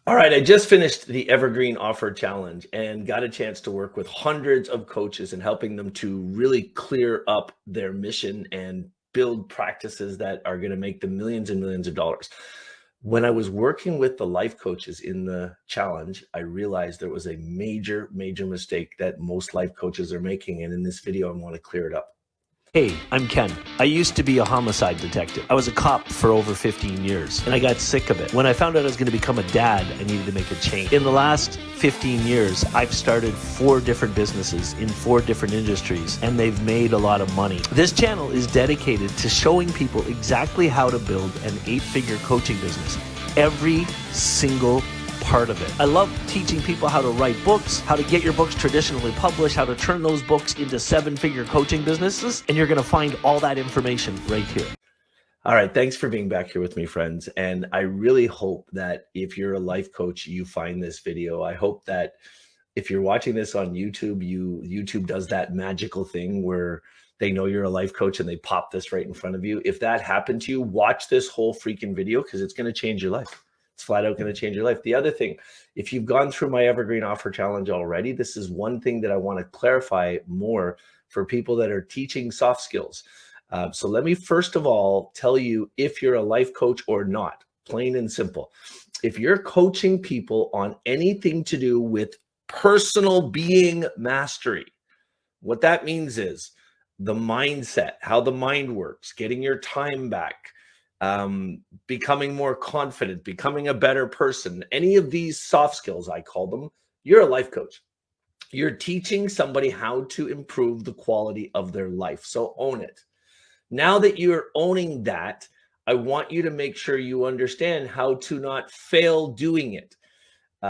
All right, I just finished the Evergreen Offer Challenge and got a chance to work with hundreds of coaches and helping them to really clear up their mission and build practices that are going to make them millions and millions of dollars. When I was working with the life coaches in the challenge, I realized there was a major, major mistake that most life coaches are making. And in this video, I want to clear it up. Hey, I'm Ken. I used to be a homicide detective. I was a cop for over 15 years, and I got sick of it. When I found out I was going to become a dad, I needed to make a change. In the last 15 years, I've started 4 different businesses in 4 different industries, and they've made a lot of money. This channel is dedicated to showing people exactly how to build an 8-figure coaching business. Every single part of it. I love teaching people how to write books, how to get your books traditionally published, how to turn those books into 7-figure coaching businesses, and you're going to find all that information right here. All right, thanks for being back here with me, friends. And I really hope that if you're a life coach, you find this video. I hope that if you're watching this on YouTube, YouTube does that magical thing where they know you're a life coach and they pop this right in front of you. If that happened to you, watch this whole freaking video because it's going to change your life. It's flat out going to change your life. The other thing, if you've gone through my Evergreen Offer Challenge already, this is one thing that I want to clarify more for people that are teaching soft skills. So let me first of all tell you if you're a life coach or not, plain and simple. If you're coaching people on anything to do with personal being mastery, what that means is the mindset, how the mind works, getting your time back, becoming more confident, becoming a better person, any of these soft skills, I call them, you're a life coach. You're teaching somebody how to improve the quality of their life. So own it. Now that you're owning that, I want you to make sure you understand how to not fail doing it.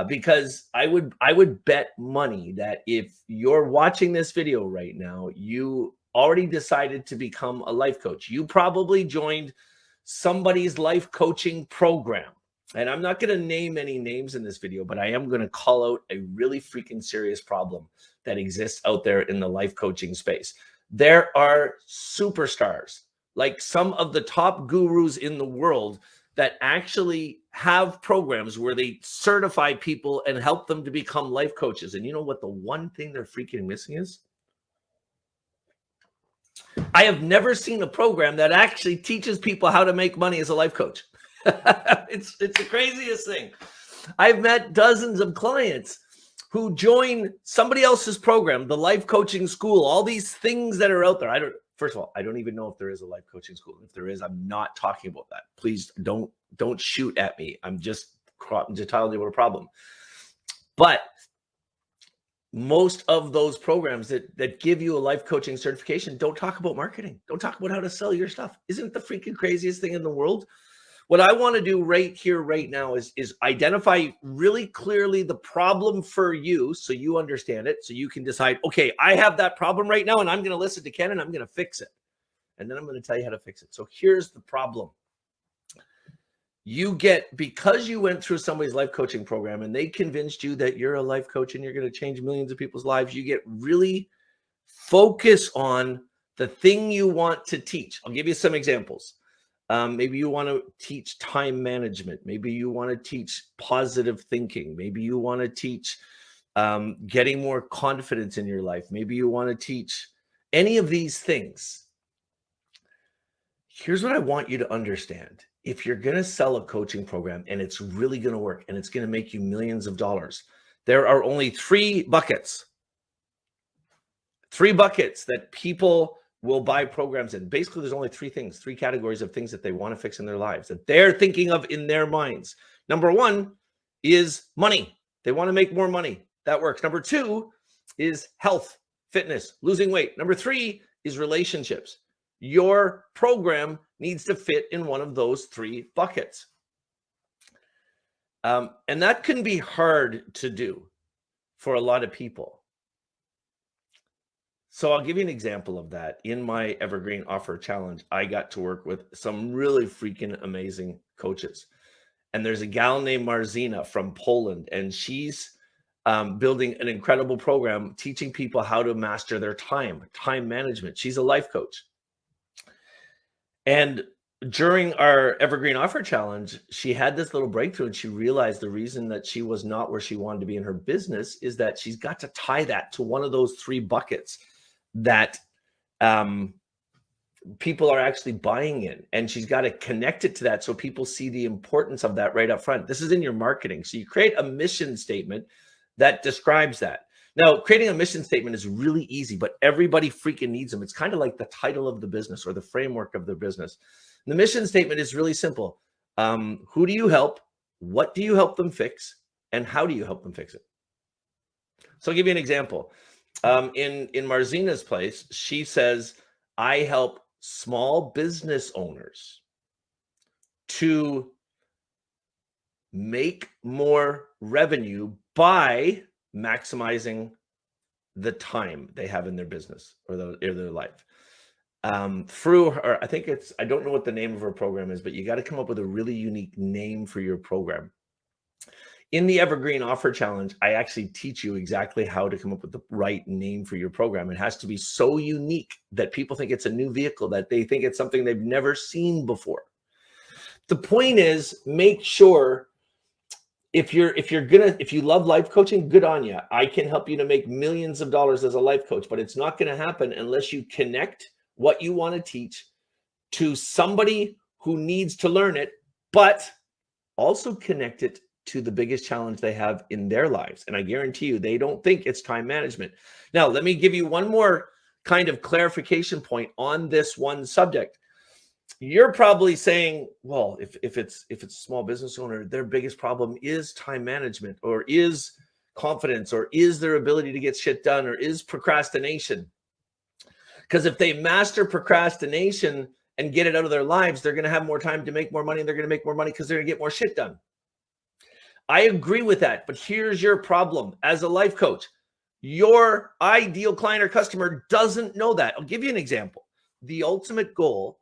Because I would bet money that if you're watching this video right now, you already decided to become a life coach. You probably joined somebody's life coaching program. And I'm not going to name any names in this video, but I am going to call out a really freaking serious problem that exists out there in the life coaching space. There are superstars, like some of the top gurus in the world, that actually have programs where they certify people and help them to become life coaches. And you know what the one thing they're freaking missing is? I have never seen a program that actually teaches people how to make money as a life coach. It's the craziest thing. I've met dozens of clients who join somebody else's program, the life coaching school, all these things that are out there. First of all, I don't even know if there is a life coaching school. If there is, I'm not talking about that. Please don't shoot at me. I'm just telling you what a problem. But most of those programs that give you a life coaching certification don't talk about marketing, don't talk about how to sell your stuff. Isn't it the freaking craziest thing in the world? What I want to do right here, right now is identify really clearly the problem for you so you understand it, so you can decide, okay, I have that problem right now and I'm going to listen to Ken and I'm going to fix it. And then I'm going to tell you how to fix it. So here's the problem. Because you went through somebody's life coaching program and they convinced you that you're a life coach and you're going to change millions of people's lives, you get really focused on the thing you want to teach. I'll give you some examples. Maybe you want to teach time management. Maybe you want to teach positive thinking. Maybe you want to teach getting more confidence in your life. Maybe you want to teach any of these things. Here's what I want you to understand. If you're going to sell a coaching program and it's really going to work and it's going to make you millions of dollars, there are only 3 buckets. 3 buckets that people will buy programs in. Basically, there's only 3 categories of things that they want to fix in their lives, that they're thinking of in their minds. Number 1 is money. They want to make more money. That works. Number 2 is health, fitness, losing weight. Number 3 is relationships. Your program needs to fit in one of those 3 buckets. And that can be hard to do for a lot of people. So I'll give you an example of that. In my Evergreen Offer Challenge, I got to work with some really freaking amazing coaches. And there's a gal named Marzina from Poland, and she's building an incredible program teaching people how to master their time management. She's a life coach. And during our Evergreen Offer Challenge, she had this little breakthrough, and she realized the reason that she was not where she wanted to be in her business is that she's got to tie that to one of those 3 buckets that people are actually buying in, and she's got to connect it to that so people see the importance of that right up front. This is in your marketing. So you create a mission statement that describes that. Now, creating a mission statement is really easy, but everybody freaking needs them. It's kind of like the title of the business or the framework of the business. The mission statement is really simple. Who do you help? What do you help them fix? And how do you help them fix it? So I'll give you an example. In Marzina's place, she says, I help small business owners to make more revenue by maximizing the time they have in their business or their life. Through her, I think it's, I don't know what the name of her program is, but you got to come up with a really unique name for your program. In the Evergreen Offer Challenge, I actually teach you exactly how to come up with the right name for your program. It has to be so unique that people think it's a new vehicle, that they think it's something they've never seen before. The point is, make sure if you love life coaching, good on you. I can help you to make millions of dollars as a life coach, but it's not going to happen unless you connect what you want to teach to somebody who needs to learn it, but also connect it to the biggest challenge they have in their lives. And I guarantee you, they don't think it's time management. Now, let me give you one more kind of clarification point on this one subject. You're probably saying, well, if it's a small business owner, their biggest problem is time management, or is confidence, or is their ability to get shit done, or is procrastination. Because if they master procrastination and get it out of their lives, they're going to have more time to make more money, and they're going to make more money because they're going to get more shit done. I agree with that, but here's your problem as a life coach. Your ideal client or customer doesn't know that. I'll give you an example. The ultimate goal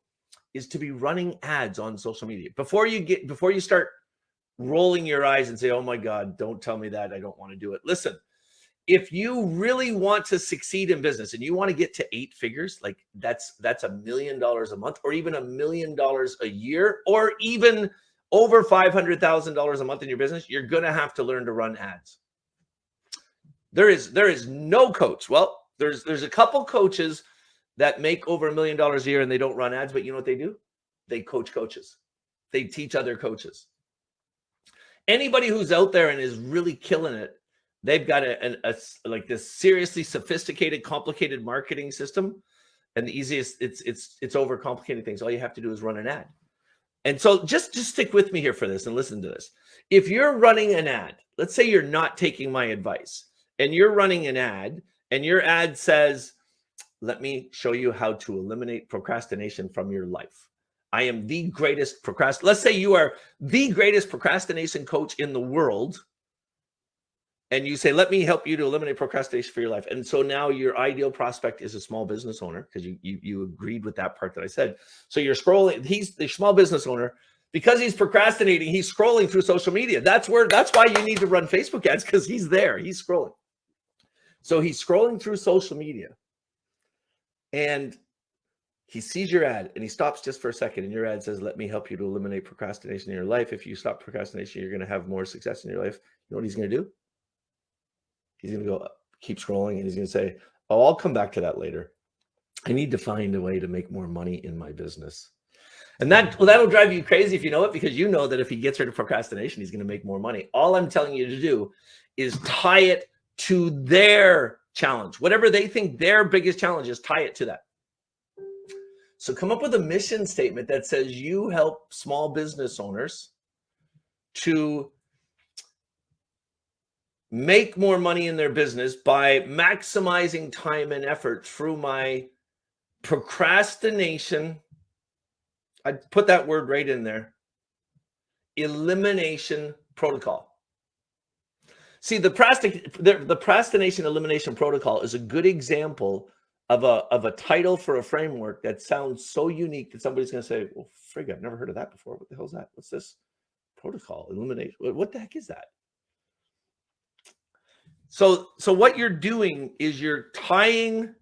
is to be running ads on social media. Before you start rolling your eyes and say, oh my God, don't tell me that, I don't want to do it. Listen, if you really want to succeed in business and you want to get to 8 figures, like that's $1 million a month, or even $1 million a year, or even over $500,000 a month in your business, you're going to have to learn to run ads. There is no coach. Well, there's a couple coaches that make over $1 million a year and they don't run ads, but you know what they do? They coach coaches. They teach other coaches. Anybody who's out there and is really killing it, they've got like this seriously sophisticated, complicated marketing system. And the easiest, it's overcomplicated things. All you have to do is run an ad. And so just stick with me here for this and listen to this. If you're running an ad, let's say you're not taking my advice, and you're running an ad, and your ad says, let me show you how to eliminate procrastination from your life. I am the greatest let's say you are the greatest procrastination coach in the world. And you say, let me help you to eliminate procrastination for your life. And so now your ideal prospect is a small business owner, because you agreed with that part that I said. So you're scrolling, he's the small business owner, because he's procrastinating, he's scrolling through social media. That's why you need to run Facebook ads, because he's there, he's scrolling. So he's scrolling through social media, and he sees your ad, and he stops just for a second, and your ad says, let me help you to eliminate procrastination in your life. If you stop procrastination, you're going to have more success in your life. You know what he's going to do? He's going to go keep scrolling, and he's going to say, oh, I'll come back to that later. I need to find a way to make more money in my business. And that'll drive you crazy if you know it, because you know that if he gets rid of procrastination, he's going to make more money. All I'm telling you to do is tie it to their challenge. Whatever they think their biggest challenge is, tie it to that. So come up with a mission statement that says you help small business owners to make more money in their business by maximizing time and effort through my procrastination. I put that word right in there. Elimination protocol. See, the procrastination elimination protocol is a good example of a title for a framework that sounds so unique that somebody's going to say, well, frig, I've never heard of that before. What the hell is that? What's this? Protocol, elimination. What the heck is that? So what you're doing is you're tying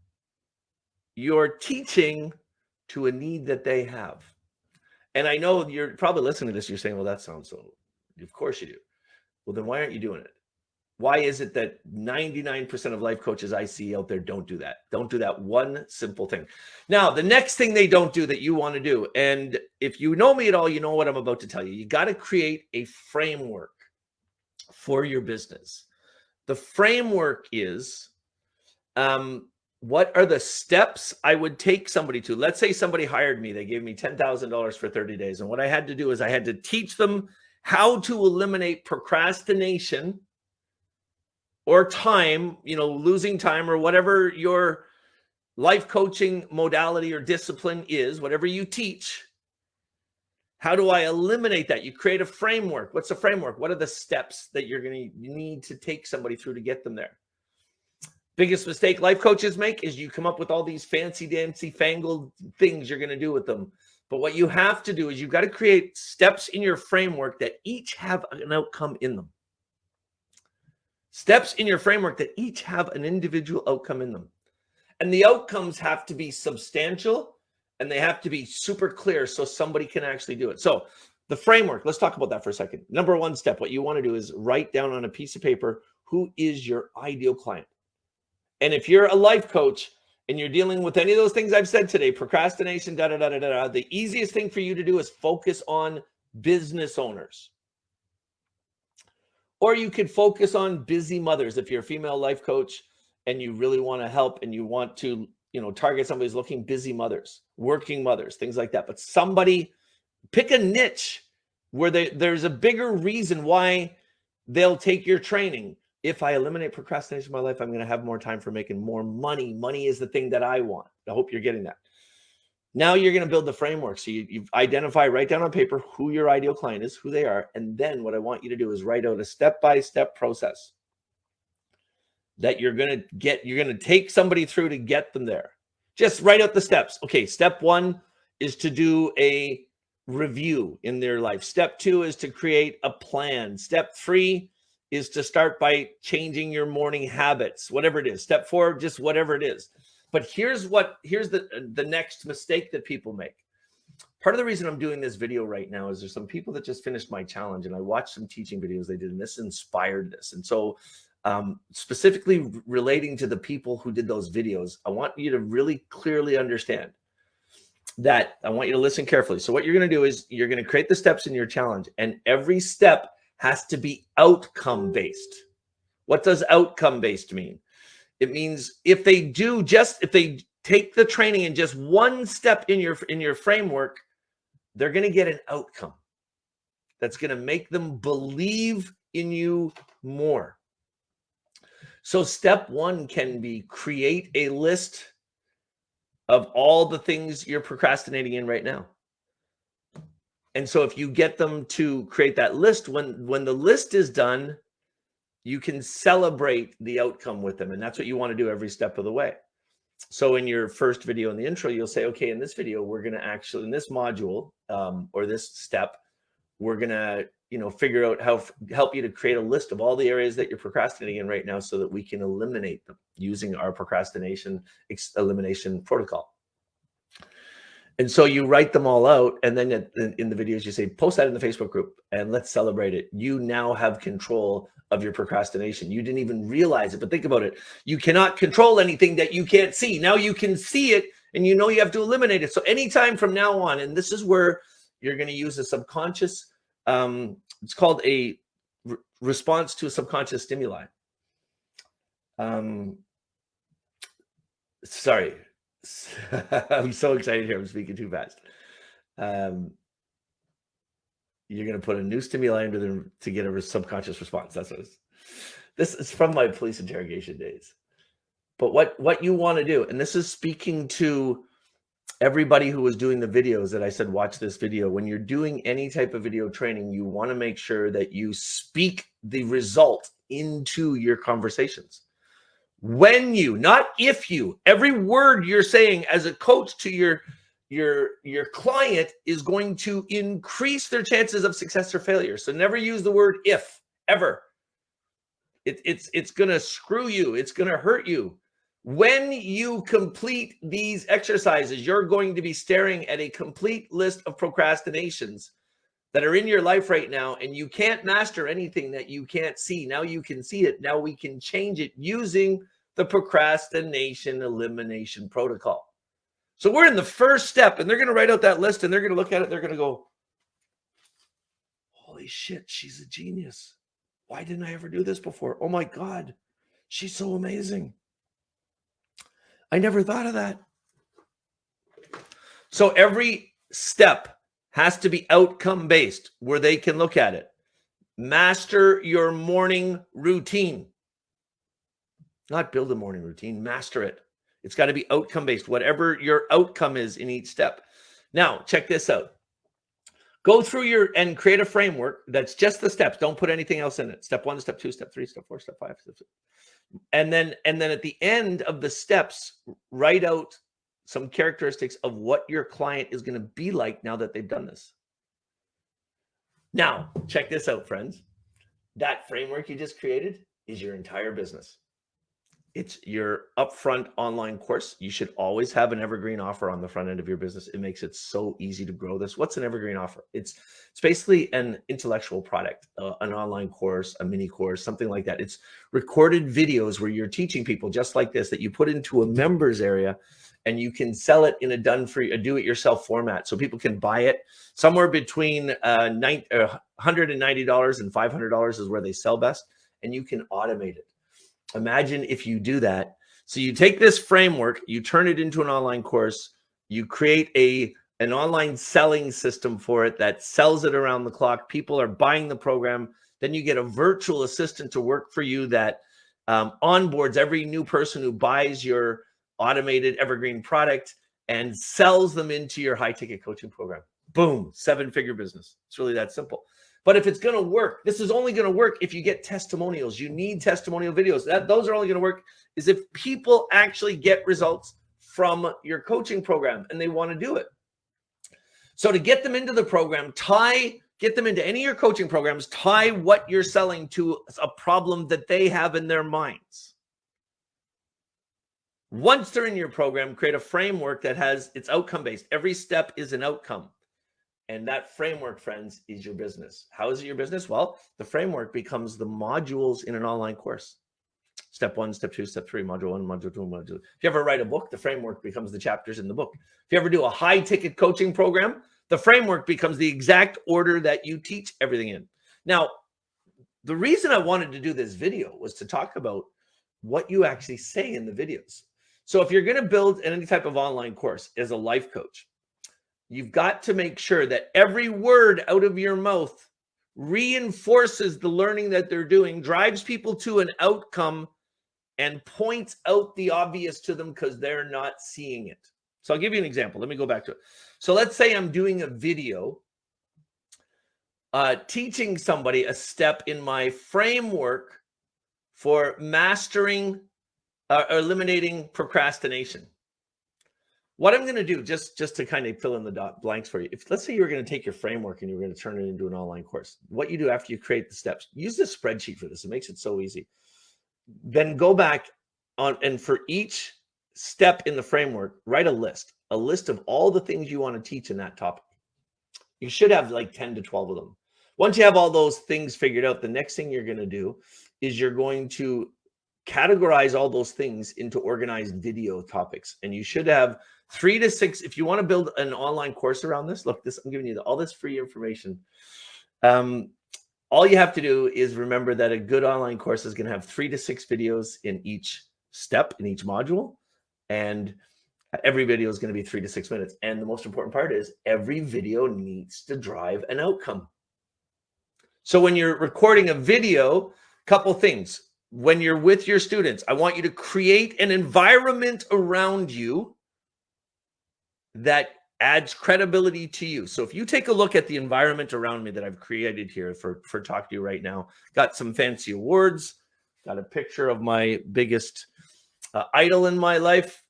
your teaching to a need that they have. And I know you're probably listening to this, you're saying, well, that sounds so, of course you do. Well, then why aren't you doing it? Why is it that 99% of life coaches I see out there don't do that? Don't do that one simple thing. Now, the next thing they don't do that you want to do, and if you know me at all, you know what I'm about to tell you. You got to create a framework for your business. The framework is, what are the steps I would take somebody to? Let's say somebody hired me. They gave me $10,000 for 30 days. And what I had to do is I had to teach them how to eliminate procrastination or time, losing time, or whatever your life coaching modality or discipline is, whatever you teach. How do I eliminate that? You create a framework. What's the framework? What are the steps that you need to take somebody through to get them there? Biggest mistake life coaches make is you come up with all these fancy dancy fangled things you're going to do with them. But what you have to do is you've got to create steps in your framework that each have an outcome in them. Steps in your framework that each have an individual outcome in them. And the outcomes have to be substantial and they have to be super clear so somebody can actually do it. So the framework, let's talk about that for a second. Number one step, what you want to do is write down on a piece of paper, who is your ideal client? And if you're a life coach and you're dealing with any of those things I've said today, procrastination, the easiest thing for you to do is focus on business owners. Or you could focus on busy mothers. If you're a female life coach and you really want to help and you want to, target somebody who's looking busy mothers, working mothers, things like that. But somebody, pick a niche where there's a bigger reason why they'll take your training. If I eliminate procrastination in my life, I'm going to have more time for making more money. Money is the thing that I want. I hope you're getting that. Now you're going to build the framework. So you identify, write down on paper who your ideal client is, who they are. And then what I want you to do is write out a step-by-step process that you're going to take somebody through to get them there. Just write out the steps. Okay, step one is to do a review in their life. Step two is to create a plan. Step three is to start by changing your morning habits, whatever it is. Step four, just whatever it is. But here's the next mistake that people make. Part of the reason I'm doing this video right now is there's some people that just finished my challenge and I watched some teaching videos they did and this inspired this. And so specifically relating to the people who did those videos, I want you to really clearly understand that. I want you to listen carefully. So what you're going to do is you're going to create the steps in your challenge, and every step has to be outcome based. What does outcome based mean? It means if they take the training in just one step in your framework, they're going to get an outcome that's going to make them believe in you more. So step one can be create a list of all the things you're procrastinating in right now. And so if you get them to create that list, when the list is done, you can celebrate the outcome with them. And that's what you want to do every step of the way. So in your first video in the intro, you'll say, okay, in this video, we're going to actually, in this module or this step, we're going to, figure out how help you to create a list of all the areas that you're procrastinating in right now so that we can eliminate them using our procrastination elimination protocol. And so you write them all out, and then in the videos you say, post that in the Facebook group and let's celebrate it. You now have control of your procrastination. You didn't even realize it, but think about it. You cannot control anything that you can't see. Now you can see it and you have to eliminate it. So anytime from now on, and this is where you're going to use a subconscious, it's called a response to a subconscious stimuli. Sorry. I'm so excited here. I'm speaking too fast. You're going to put a new stimuli into them to get a subconscious response. That's what this is from my police interrogation days. But what you want to do, and this is speaking to everybody who was doing the videos that I said, watch this video. When you're doing any type of video training, you want to make sure that you speak the result into your conversations. When you, not if you, every word you're saying as a coach to your client is going to increase their chances of success or failure. So never use the word if, ever. It's going to screw you. It's going to hurt you. When you complete these exercises, you're going to be staring at a complete list of procrastinations that are in your life right now, and you can't master anything that you can't see. Now you can see it. Now we can change it using the procrastination elimination protocol. So we're in the first step, and they're going to write out that list, and they're going to look at it. They're going to go, holy shit, she's a genius. Why didn't I ever do this before? Oh my God, she's so amazing. I never thought of that. So every step has to be outcome based, where they can look at it. Master your morning routine. Not build a morning routine, master it. It's got to be outcome based, whatever your outcome is in each step. Now, check this out. Go through and create a framework that's just the steps. Don't put anything else in it. Step 1, step 2, step 3, step 4, step 5, step 6. And then at the end of the steps, write out some characteristics of what your client is going to be like now that they've done this. Now, check this out, friends. That framework you just created is your entire business. It's your upfront online course. You should always have an evergreen offer on the front end of your business. It makes it so easy to grow this. What's an evergreen offer? It's basically an intellectual product, an online course, a mini course, something like that. It's recorded videos where you're teaching people just like this, that you put into a members area, and you can sell it in a do-it-yourself format. So people can buy it somewhere between $190 and $500 is where they sell best, and you can automate it. Imagine if you do that. So you take this framework, you turn it into an online course, you create an online selling system for it that sells it around the clock. People are buying the program. Then you get a virtual assistant to work for you that onboards every new person who buys your automated evergreen product and sells them into your high ticket coaching program. Boom, 7-figure business. It's really that simple. But if it's going to work, this is only going to work if you get testimonials. You need testimonial videos. Those are only going to work is if people actually get results from your coaching program and they want to do it. So to get them into the program, get them into any of your coaching programs, tie what you're selling to a problem that they have in their minds. Once they're in your program, create a framework that it's outcome-based. Every step is an outcome. And that framework, friends, is your business. How is it your business? Well, the framework becomes the modules in an online course. Step 1, step 2, step 3, module 1, module 2, module 2. If you ever write a book, the framework becomes the chapters in the book. If you ever do a high ticket coaching program, the framework becomes the exact order that you teach everything in. Now, the reason I wanted to do this video was to talk about what you actually say in the videos. So if you're going to build any type of online course as a life coach, you've got to make sure that every word out of your mouth reinforces the learning that they're doing, drives people to an outcome, and points out the obvious to them because they're not seeing it. So I'll give you an example. Let me go back to it. So let's say I'm doing a video teaching somebody a step in my framework for mastering or eliminating procrastination. What I'm going to do, just to kind of fill in the blanks for you, let's say you were going to take your framework and you were going to turn it into an online course. What you do after you create the steps, use this spreadsheet for this. It makes it so easy. Then go back and for each step in the framework, write a list of all the things you want to teach in that topic. You should have like 10 to 12 of them. Once you have all those things figured out, the next thing you're going to do is you're going to categorize all those things into organized video topics. And you should have 3 to 6. If you want to build an online course around this, look, I'm giving you all this free information. All you have to do is remember that a good online course is going to have 3 to 6 videos in each step, in each module. And every video is going to be 3 to 6 minutes. And the most important part is every video needs to drive an outcome. So when you're recording a video, couple things. When you're with your students, I want you to create an environment around you that adds credibility to you. So if you take a look at the environment around me that I've created here for talking to you right now, got some fancy awards, got a picture of my biggest idol in my life.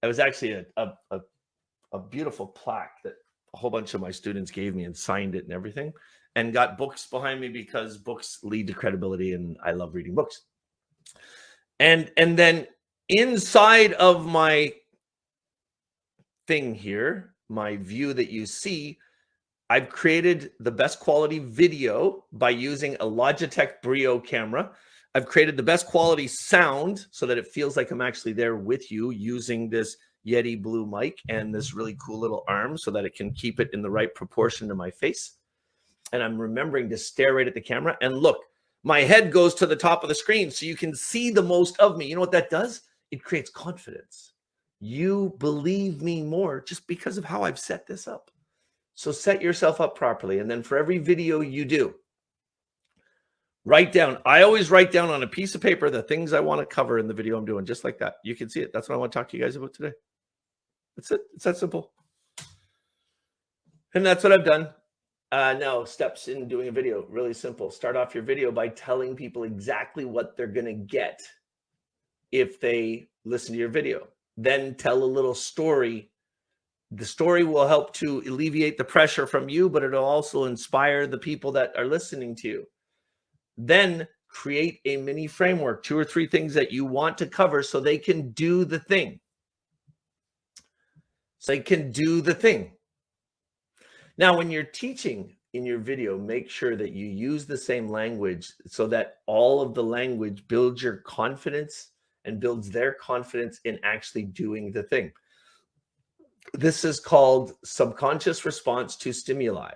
It was actually a beautiful plaque that a whole bunch of my students gave me and signed it and everything, and got books behind me because books lead to credibility and I love reading books. And then Inside of my thing here, my view that you see, I've created the best quality video by using a Logitech Brio camera. I've created the best quality sound so that it feels like I'm actually there with you using this Yeti Blue mic and this really cool little arm so that it can keep it in the right proportion to my face. And I'm remembering to stare right at the camera. And look, my head goes to the top of the screen so you can see the most of me. You know what that does? It creates confidence. You believe me more just because of how I've set this up. So set yourself up properly. And then for every video you do, write down. I always write down on a piece of paper the things I want to cover in the video I'm doing, just like that. You can see it. That's what I want to talk to you guys about today. That's it. It's that simple. And that's what I've done. Now, steps in doing a video, really simple. Start off your video by telling people exactly what they're going to get if they listen to your video. Then tell a little story. The story will help to alleviate the pressure from you, but it'll also inspire the people that are listening to you. Then create a mini framework, 2 or 3 things that you want to cover so they can do the thing. Now, when you're teaching in your video, make sure that you use the same language so that all of the language builds your confidence and builds their confidence in actually doing the thing. This is called subconscious response to stimuli.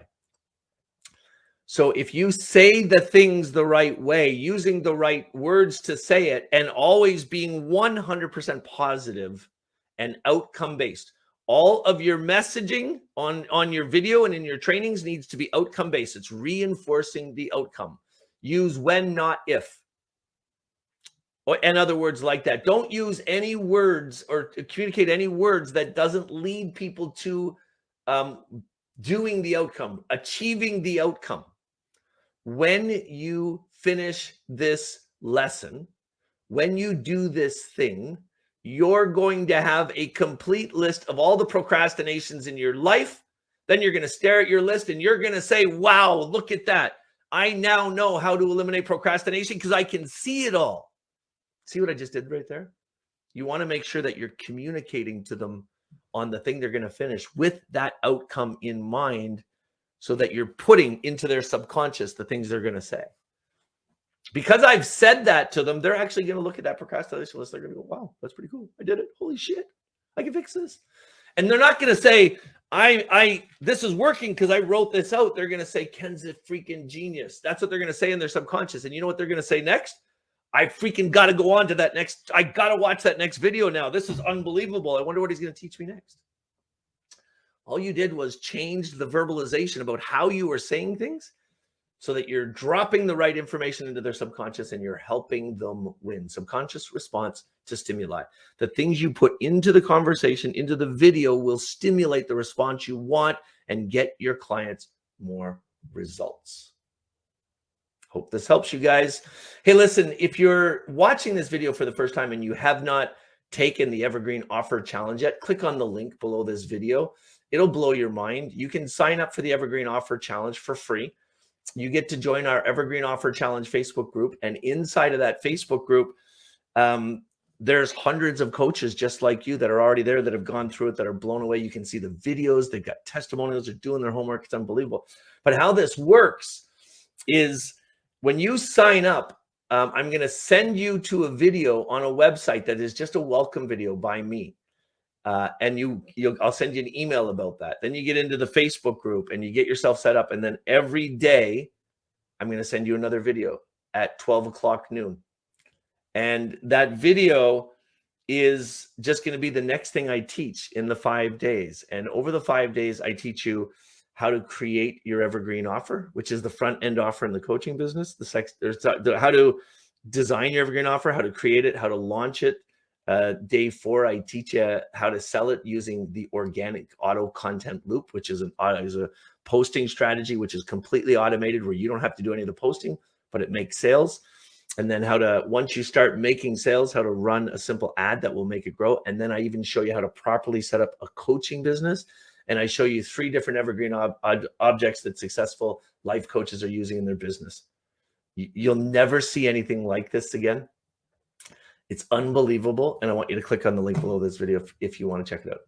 So if you say the things the right way, using the right words to say it, and always being 100% positive and outcome-based, all of your messaging on your video and in your trainings needs to be outcome-based. It's reinforcing the outcome. Use when, not if. In other words, like that. Don't use any words or communicate any words that doesn't lead people to doing the outcome, achieving the outcome. When you finish this lesson, when you do this thing, you're going to have a complete list of all the procrastinations in your life. Then you're going to stare at your list and you're going to say, wow, look at that. I now know how to eliminate procrastination because I can see it all. See what I just did right there? You want to make sure that you're communicating to them on the thing they're going to finish with that outcome in mind so that you're putting into their subconscious the things they're going to say. Because I've said that to them, they're actually going to look at that procrastination list. They're going to go, wow, that's pretty cool. I did it. Holy shit. I can fix this. And they're not going to say, this is working because I wrote this out. They're going to say, Ken's a freaking genius. That's what they're going to say in their subconscious. And you know what they're going to say next? I freaking got to go on to that next. I got to watch that next video now. This is unbelievable. I wonder what he's going to teach me next. All you did was change the verbalization about how you were saying things so that you're dropping the right information into their subconscious and you're helping them win. Subconscious response to stimuli. The things you put into the conversation, into the video will stimulate the response you want and get your clients more results. Hope this helps you guys. Hey, listen, if you're watching this video for the first time and you have not taken the Evergreen Offer Challenge yet, click on the link below this video. It'll blow your mind. You can sign up for the Evergreen Offer Challenge for free. You get to join our Evergreen Offer Challenge Facebook group. And inside of that Facebook group, there's hundreds of coaches just like you that are already there, that have gone through it, that are blown away. You can see the videos. They've got testimonials. They're doing their homework. It's unbelievable. But how this works is when you sign up, I'm going to send you to a video on a website that is just a welcome video by me. And I'll send you an email about that. Then you get into the Facebook group and you get yourself set up. And then every day, I'm going to send you another video at 12 o'clock noon. And that video is just going to be the next thing I teach in the 5 days. And over the 5 days, I teach you how to create your evergreen offer, which is the front end offer in the coaching business. How to design your evergreen offer, how to create it, how to launch it. Day 4, I teach you how to sell it using the organic auto content loop, which is a posting strategy, which is completely automated, where you don't have to do any of the posting, but it makes sales. And then once you start making sales, how to run a simple ad that will make it grow. And then I even show you how to properly set up a coaching business. And I show you 3 different evergreen objects that successful life coaches are using in their business. You'll never see anything like this again. It's unbelievable. And I want you to click on the link below this video if you want to check it out.